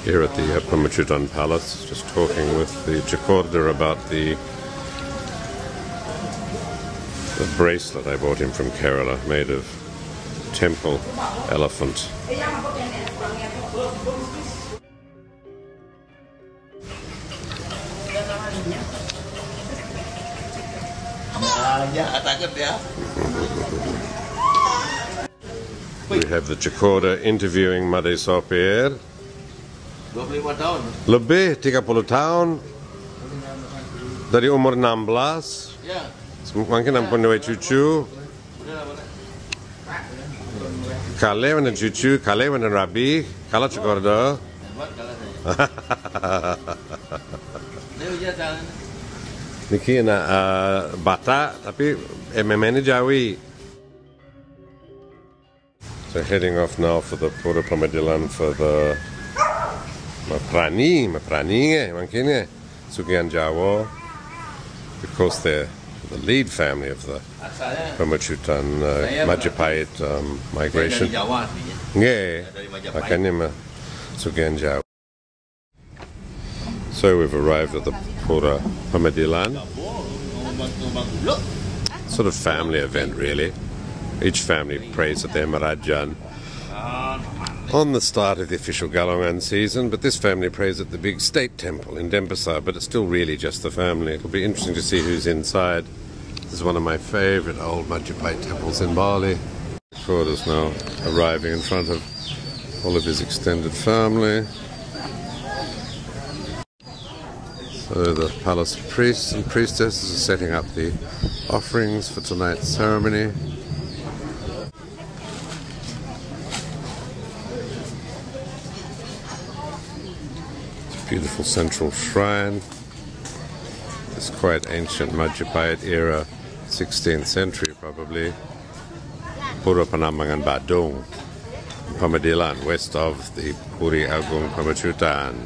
Here at the Pamachutan Palace, just talking with the Jakorda about the bracelet I bought him from Kerala, made of temple elephant. We have the Jakorda interviewing Made Sopir. 25 tahun. Lebih 30 tahun. Dari umur 16. Ya. Mungkin mempunyai cucu. Kale dan cucu, kale dan rabi, kalau Jakorda. Niki nak Batak, tapi MMN Jawi. So heading off now for the Pura Penambangan for the MAPRANI mungkin SUGI and JAWA, because they're the lead family of the Pamachutan Majapahit migration. Yeah, makanya SUGI and JAWA. So we've arrived at the Pura Penambangan. Sort of family event, really. Each family prays at their Marajan on the start of the official Galongan season, but this family prays at the big state temple in Denpasar, but it's still really just the family. It'll be interesting to see who's inside. This is one of my favourite old Majapahit temples in Bali. Jakorda's now arriving in front of all of his extended family. So the palace priests and priestesses are setting up the offerings for tonight's ceremony. Beautiful central shrine. It's quite ancient Majapahit era, 16th century probably. Pura Penambangan Badung, Penambangan, west of the Puri Agung Pamachutan.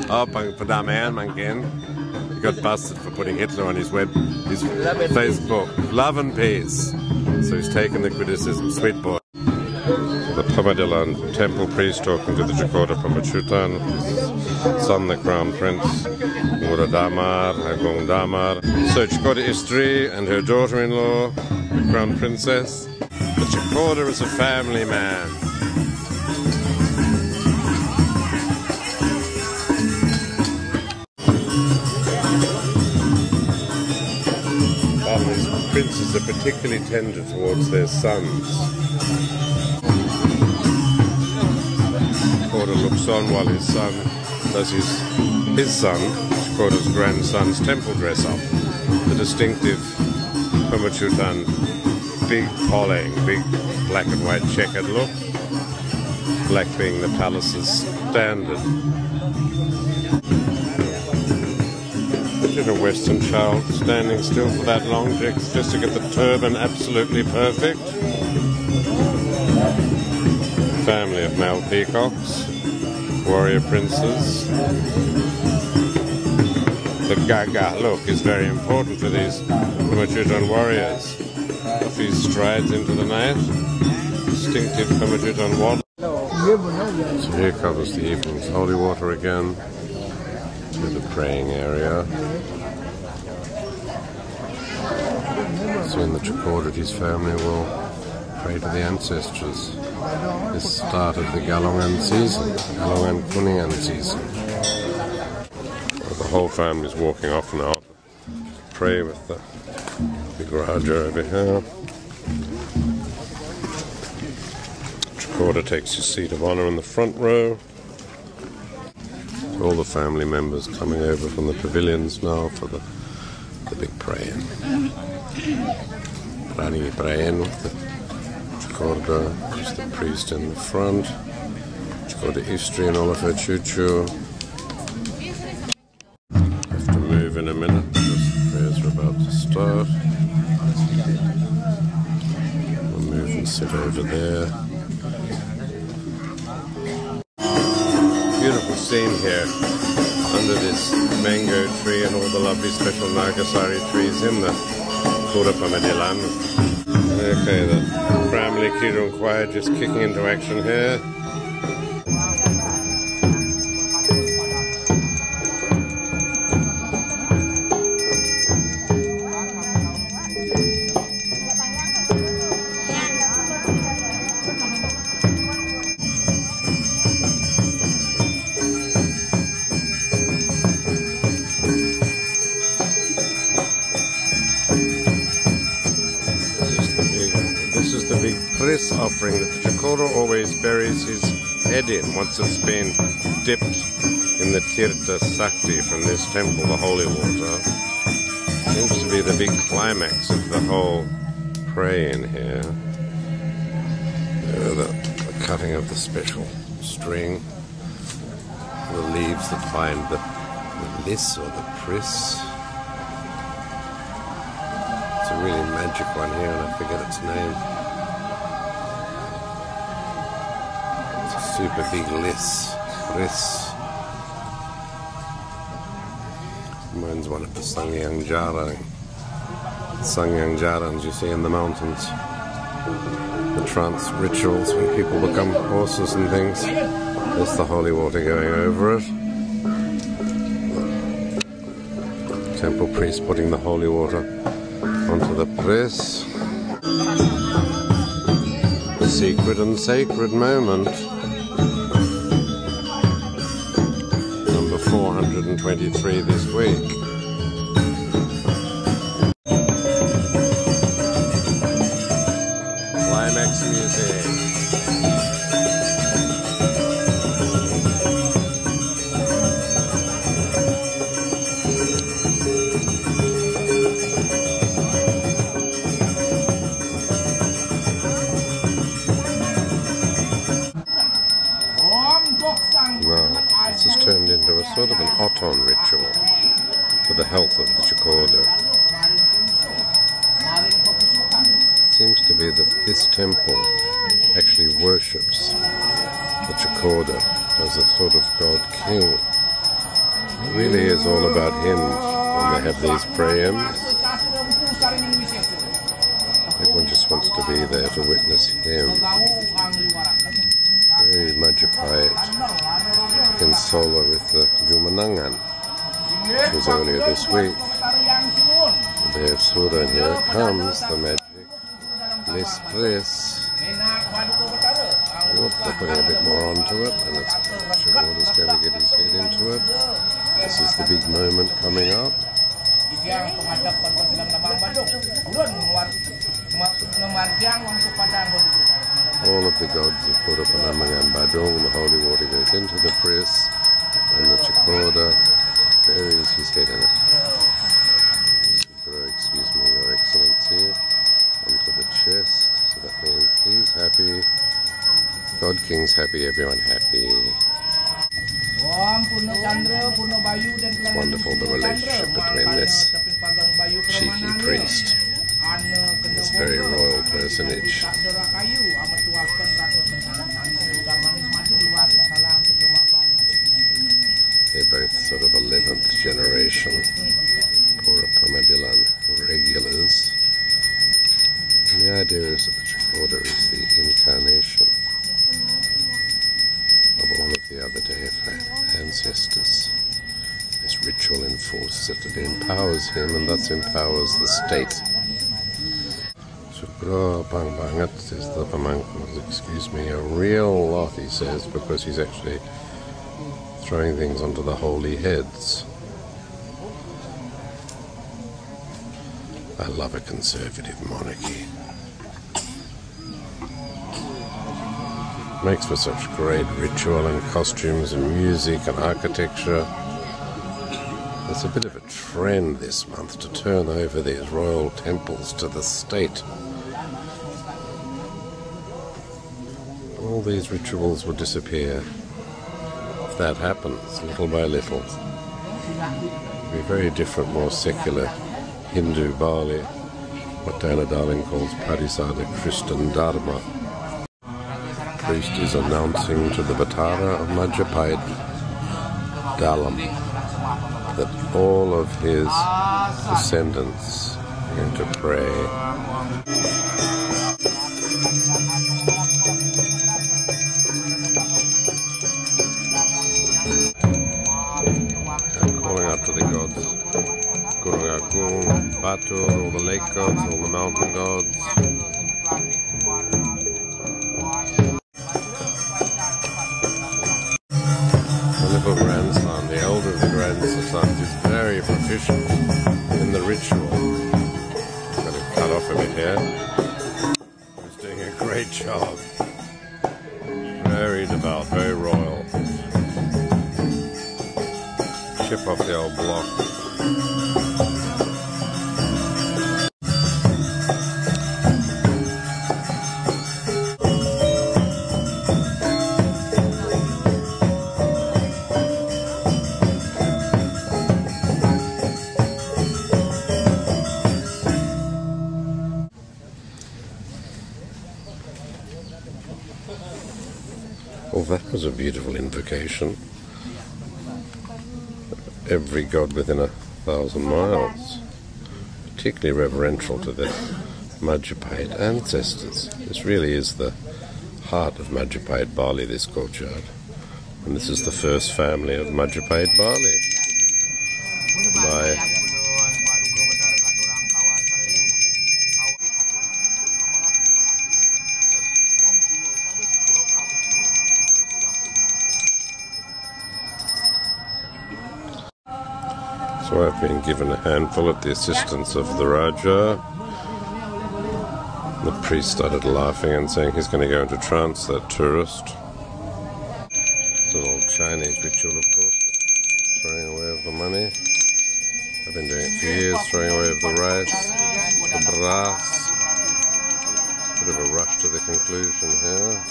Oh, Perdamaian mungkin. He got busted for putting Hitler on his Facebook. Love and peace. So he's taken the criticism. Sweet boy. The Penambangan temple priest talking to the Jakorda Pamachutan, his son, the Crown Prince, Mura Damar, Agung Damar. So Jakorda Istri and her daughter-in-law, the Crown Princess. The Jakorda is a family man. Princes are particularly tender towards their sons. Jakorda looks on while his son does his son, Jakorda's grandson's temple dress up. The distinctive Pamachutan big polling, big black and white checkered look. Black being the palace's standard. A Western child standing still for that long just to get the turban absolutely perfect. Family of male peacocks, warrior princes. The gaga look is very important for these Pamachutan warriors. Off he strides into the night. Distinctive Pamachutan water. So here covers the evening's holy water again. To the praying area. So in the Jakorda, his family will pray to the ancestors. This started the Galongan season, Galongan Kuningan season. So the whole family is walking off now to pray with the big Raja over here. Jakorda takes his seat of honour in the front row. All the family members coming over from the pavilions now for the big praying. Rani praying with the Jakorda, there's the priest in the front. For the Istri and all of her choo-choo. Have to move in a minute because prayers are about to start. We'll move and sit over there. Beautiful scene here under this mango tree and all the lovely special Nagasari trees in the Pura Penambangan. Okay, the family Kirun choir just kicking into action here. This offering that the Chakora always buries his head in once it's been dipped in the Tirtha Sakti from this temple, the holy water. Seems to be the big climax of the whole praying here. The cutting of the special string, the leaves that bind the lis or the pris. It's a really magic one here and I forget its name. Super big lis. Reminds one of the Sangyang Jarans you see in the mountains. The trance rituals when people become horses and things. There's the holy water going over it. The temple priest putting the holy water onto the press. The secret and sacred moment. 423 this week. Climax music. Now, this has turned into a sort of an Oton ritual for the health of the Chakora. It seems to be that this temple actually worships the Chakora as a sort of god king. It really is all about him when they have these prayers. Everyone just wants to be there to witness him. Very Majapahit in Solo with the Jumanangan, which was earlier this week. The day of Sura, and here it comes, the magic Lis Pris. They're putting a bit more onto it, and Chakora's going to get his head into it. This is the big moment coming up. All of the gods of Pura Penambangan Badung, the holy water goes into the press, and the Chakora buries his head in it. Excuse me, Your Excellency, onto the chest, so that means he's happy, God King's happy, everyone happy. Wonderful the relationship between this cheeky priest, this very royal personage. They're both sort of 11th generation Pura Penambangan regulars. And the idea is that the Chakora is the incarnation of all of the other deified ancestors. This ritual enforces it, it empowers him and thus empowers the state. Bangat says the pamangkas, excuse me, a real lot, he says, because he's actually throwing things onto the holy heads. I love a conservative monarchy. Makes for such great ritual and costumes and music and architecture. There's a bit of a trend this month to turn over these royal temples to the state. All these rituals will disappear that happens little by little. Be very different, more secular Hindu Bali, what Dana Darling calls Parisada Christian Dharma. Priest is announcing to the Batara of Majapahit Dalam that all of his descendants are going to pray. Calling out to the gods, Guru Agung, Batur, all the lake gods, all the mountain gods. The little grandson, the elder of the grandsons, is very proficient in the ritual. I'm going to cut off a bit here. He's doing a great job. Very devout, very royal. Chip off the old block. Well, that was a beautiful invocation. Every god within 1,000 miles, particularly reverential to the Majapahit ancestors. This really is the heart of Majapahit Bali, this courtyard. And this is the first family of Majapahit Bali. By So I've been given a handful at the assistance of the Raja. The priest started laughing and saying he's going to go into trance, that tourist. It's an old Chinese ritual, of course, throwing away of the money. I've been doing it for years, throwing away of the rice, the brass. Bit of a rush to the conclusion here.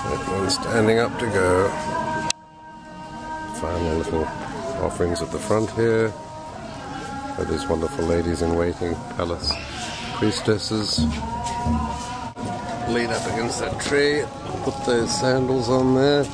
Everyone's standing up to go. Final little offerings at the front here. Where these wonderful ladies in waiting, palace priestesses. Lean up against that tree, put those sandals on there.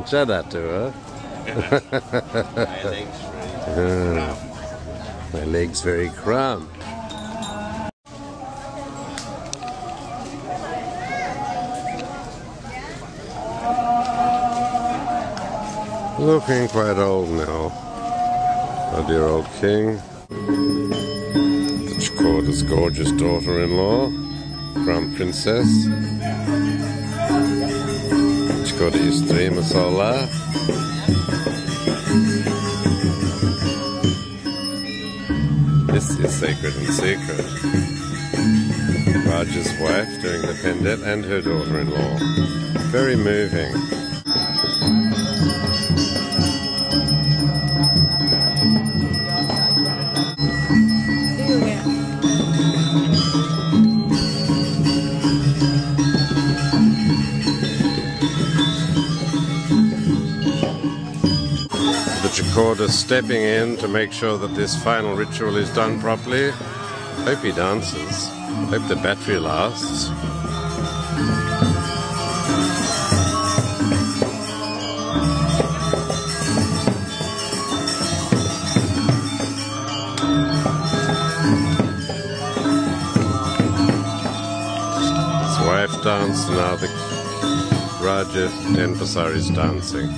Chada to her. My legs very cramped. Looking quite old now, our dear old king. The Chkorda's gorgeous daughter-in-law, Crown Princess. Chkorda Istri Masala. This is sacred and secret. Raja's wife doing the pendet and her daughter-in-law. Very moving. Chkorda stepping in to make sure that this final ritual is done properly. Hope he dances. Hope the battery lasts. His wife danced, now the Raja Denpasar is dancing.